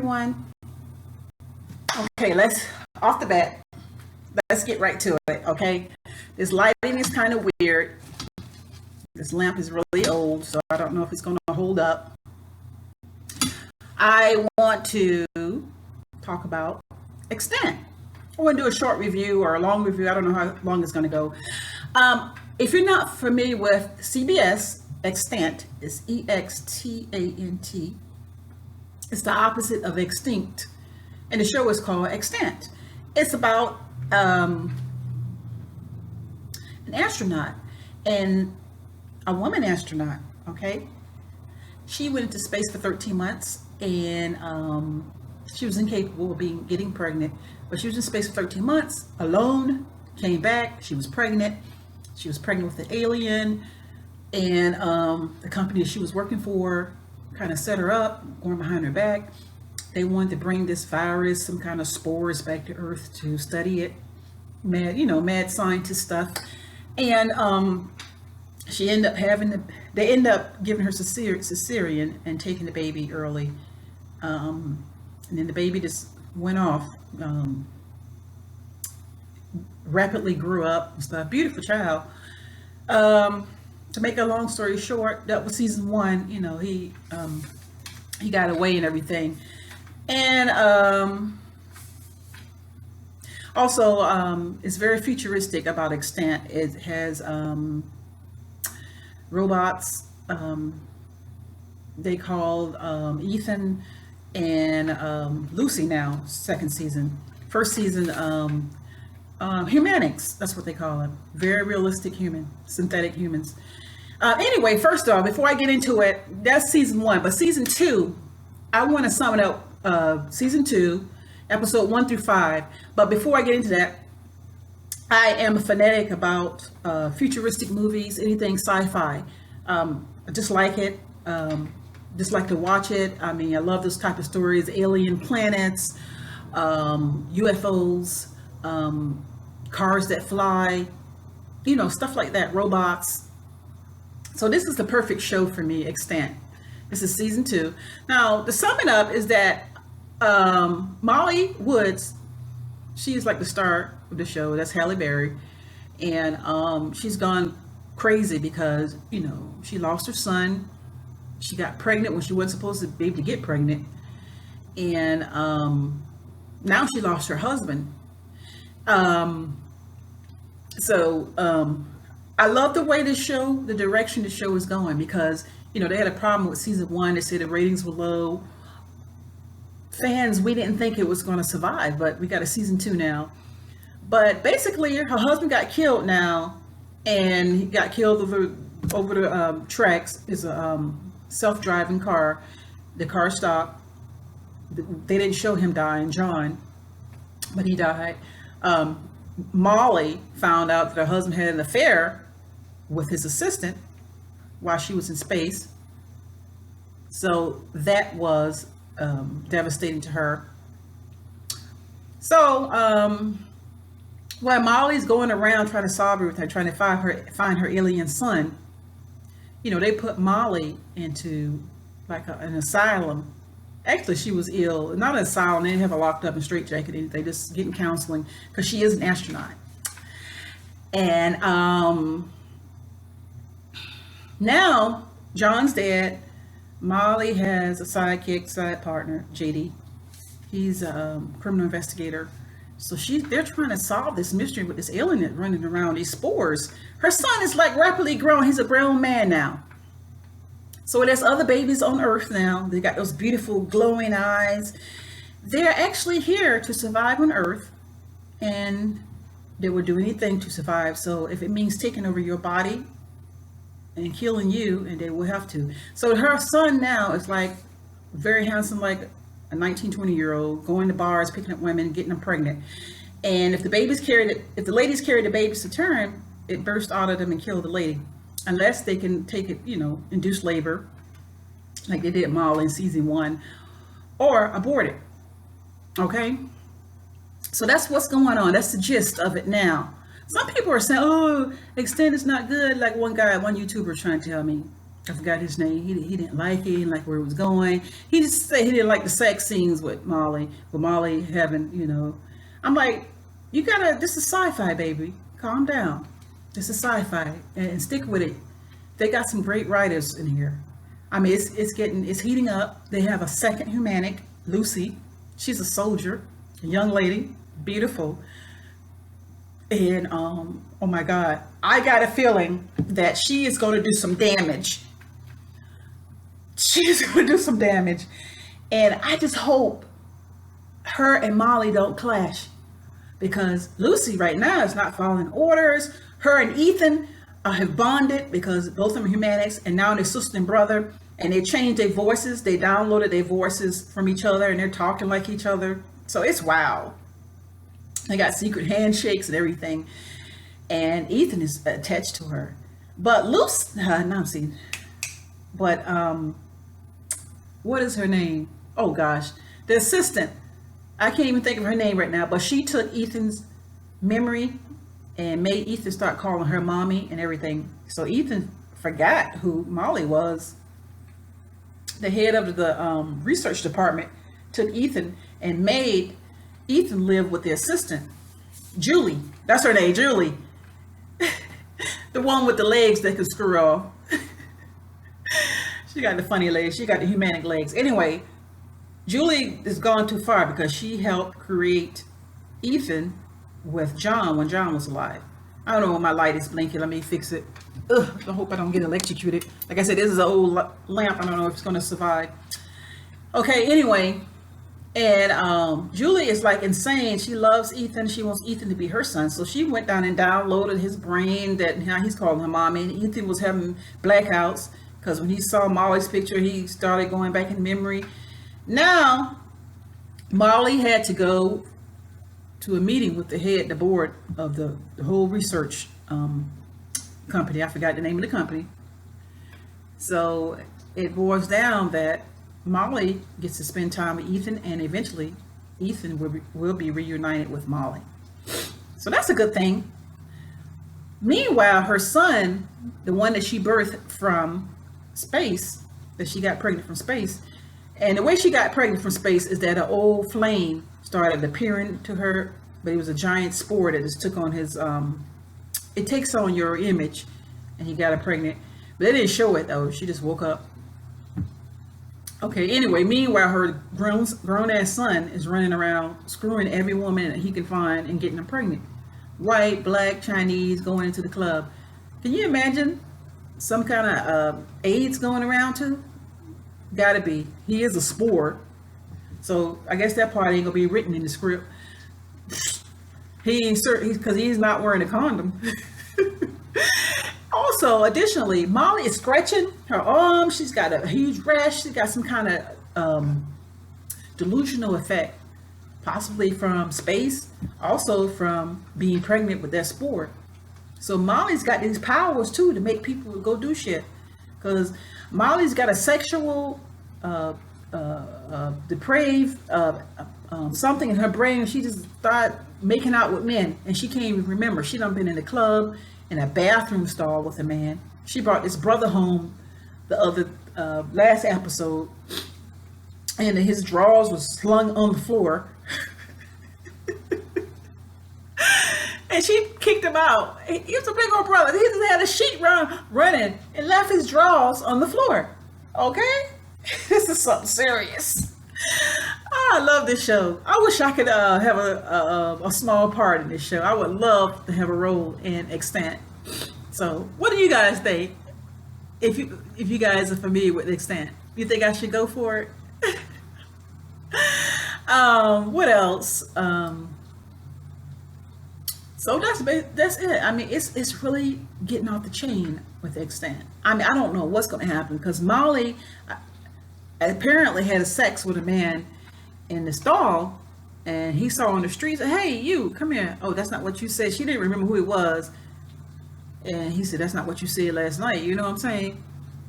everyone. Okay, off the bat, let's get right to it, okay? This lighting is kind of weird. This lamp is really old, so I don't know if it's going to hold up. I want to talk about Extant. I want to do a short review or a long review. I don't know how long it's going to go. If you're not familiar with CBS, Extant is EXTANT. It's the opposite of extinct. And the show is called Extant. It's about an astronaut, and a woman astronaut, okay? She went into space for 13 months, and she was incapable of getting pregnant, but she was in space for 13 months, alone, came back, she was pregnant. She was pregnant with an alien, and the company that she was working for kind of set her up, going behind her back. They wanted to bring this virus, some kind of spores, back to Earth to study it. Mad scientist stuff. And they end up giving her cesarean and taking the baby early. And then the baby just went off, rapidly grew up and stuff. Beautiful child. To make a long story short, that was season 1. He got away and everything. And also, it's very futuristic about Extant. It has robots. They called Ethan and Lucy now, second season. First season, humanichs, that's what they call them. Very realistic synthetic humans. Anyway, first off, before I get into it, that's season 1. But season 2, I want to sum it up. Season 2, episode 1 through 5. But before I get into that, I am a fanatic about futuristic movies, anything sci-fi. I just like it. Just like to watch it. I mean, I love those type of stories. Alien planets, UFOs, cars that fly, stuff like that, robots. So this is the perfect show for me, Extant. This is season 2. Now, to sum it up is that Molly Woods, she is like the star of the show. That's Halle Berry. And she's gone crazy because, she lost her son. She got pregnant when she wasn't supposed to be able to get pregnant. And now she lost her husband. I love the way the direction the show is going, because they had a problem with season 1. They said the ratings were low. Fans, we didn't think it was going to survive, but we got a season 2 now. But basically, her husband got killed now, and he got killed over the tracks. It's a self-driving car. The car stopped. They didn't show him dying, John, but he died. Molly found out that her husband had an affair with his assistant while she was in space. So that was devastating to her. So while Molly's going around trying to solve everything, trying to find her alien son, they put Molly into like an asylum. Actually, she was ill. Not an asylum. They didn't have her locked up in straitjacket. They just getting counseling because she is an astronaut. And now John's dead. Molly has a side partner, JD. He's a criminal investigator. So they're trying to solve this mystery with this alien running around, these spores. Her son is like rapidly growing. He's a grown man now. So there's other babies on Earth now. They got those beautiful glowing eyes. They're actually here to survive on Earth, and they will do anything to survive. So if it means taking over your body and killing you, and they will have to. So her son now is like very handsome, like a 19, 20-year-old, going to bars, picking up women, getting them pregnant. And if the ladies carry the babies to term, it bursts out of them and kill the lady. Unless they can take it, induce labor, like they did Molly in season 1, or abort it. Okay? So that's what's going on. That's the gist of it now. Some people are saying, oh, Extant is not good. Like one YouTuber trying to tell me. I forgot his name. He didn't like it. He didn't like where it was going. He just said he didn't like the sex scenes with Molly. With Molly having, I'm like, you gotta. This is sci-fi, baby. Calm down. This is sci-fi, and stick with it. They got some great writers in here. I mean, it's heating up. They have a second humanic, Lucy. She's a soldier, a young lady, beautiful. And oh my God, I got a feeling that she is going to do some damage. She's going to do some damage, and I just hope her and Molly don't clash, because Lucy right now is not following orders. Her and Ethan have bonded because both of them are humanics, and now they're sister and brother, and they changed their voices. They downloaded their voices from each other, and they're talking like each other. So it's wow. They got secret handshakes and everything, and Ethan is attached to her. But Lucy, no, I'm seeing. But what is her name? Oh gosh, the assistant. I can't even think of her name right now. But she took Ethan's memory and made Ethan start calling her mommy and everything. So Ethan forgot who Molly was. The head of the research department took Ethan and made Ethan live with the assistant, Julie. That's her name, Julie. The one with the legs that can screw off. She got the funny legs. She got the humanic legs. Anyway, Julie has gone too far because she helped create Ethan with John when John was alive. I don't know when my light is blinking. Let me fix it. Ugh, I hope I don't get electrocuted. Like I said, this is an old lamp. I don't know if it's going to survive. Okay, anyway. And Julie is like insane. She loves Ethan. She wants Ethan to be her son. So she went down and downloaded his brain that now he's calling her mommy. And Ethan was having blackouts because when he saw Molly's picture, he started going back in memory. Now, Molly had to go to a meeting with the board of the whole research company. I forgot the name of the company. So it boils down that Molly gets to spend time with Ethan, and eventually Ethan will be reunited with Molly. So that's a good thing. Meanwhile, her son, the one that she birthed from space, that she got pregnant from space, and the way she got pregnant from space is that an old flame started appearing to her, but it was a giant spore that just took on his, it takes on your image, and he got her pregnant. But they didn't show it though, she just woke up. Okay, anyway, meanwhile, her grown-ass son is running around screwing every woman that he can find and getting them pregnant. White, black, Chinese, going into the club. Can you imagine some kind of AIDS going around too? Gotta be. He is a spore. So I guess that part ain't gonna be written in the script. He ain't certain, because he's not wearing a condom. Also, additionally, Molly is scratching her arm. She's got a huge rash. She's got some kind of delusional effect, possibly from space, also from being pregnant with that spore. So Molly's got these powers too to make people go do shit. Because Molly's got a sexual depraved something in her brain. She just started making out with men, and she can't even remember. She done been in the club, in a bathroom stall with a man. She brought this brother home the other last episode, and his drawers was slung on the floor. And she kicked him out. He was a big old brother. He just had a sheet running and left his drawers on the floor. Okay? This is something serious. I love this show. I wish I could have a small part in this show. I would love to have a role in Extant. So, what do you guys think? If you guys are familiar with Extant, you think I should go for it? What else? So that's it. I mean, it's really getting off the chain with Extant. I mean, I don't know what's going to happen, because Molly apparently had sex with a man in the stall, and he saw on the streets, "Hey, you, come here." Oh, that's not what you said. She didn't remember who it was, and he said, "That's not what you said last night." You know what I'm saying?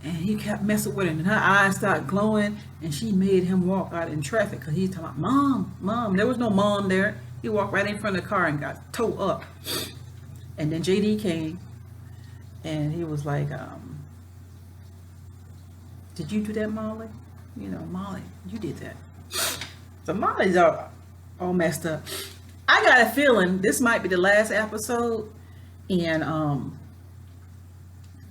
And he kept messing with her, and her eyes started glowing, and she made him walk out in traffic, because he's talking about, "Mom." There was no mom there. He walked right in front of the car and got towed up. And then JD came, and he was like, Did you do that, Molly? Molly, you did that. So Molly's all messed up. I got a feeling this might be the last episode, and I'm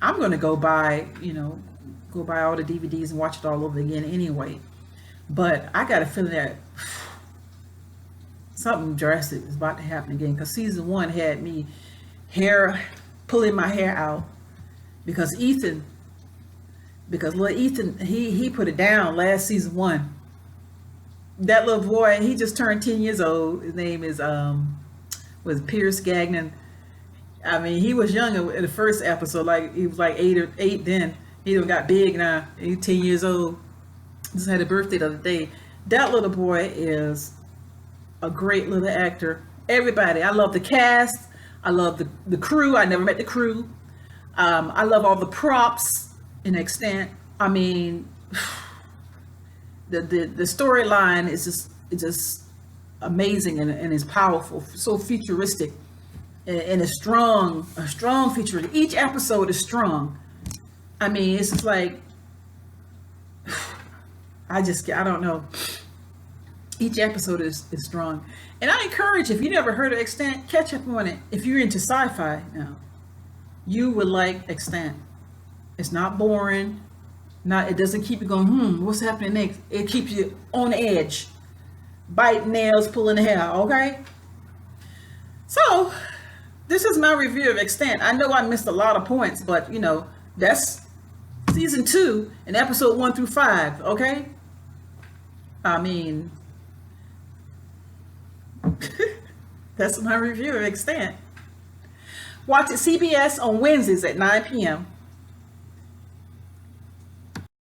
gonna go buy all the DVDs and watch it all over again anyway. But I got a feeling that something drastic is about to happen again, because season 1 had me pulling my hair out because little Ethan, he put it down last season 1. That little boy, he just turned 10 years old. His name is was Pierce Gagnon. I mean, he was younger in the first episode, like he was like 8 then. He done got big now. He's 10 years old. Just had a birthday the other day. That little boy is a great little actor. Everybody, I love the cast. I love the crew. I never met the crew. I love all the props in Extant. I mean, the storyline is just amazing, and it's powerful, so futuristic, and a strong feature. Each episode is strong. I mean, it's just like I don't know. Each episode is strong, and I encourage, if you never heard of Extant, catch up on it. If you're into sci-fi now, you would like Extant. It's not boring. It doesn't keep you going, what's happening next? It keeps you on edge, biting nails, pulling hair. Okay. So this is my review of Extant. I know I missed a lot of points, but that's season 2 and episode 1 through 5. Okay. I mean, that's my review of Extant. Watch it CBS on Wednesdays at 9 p.m.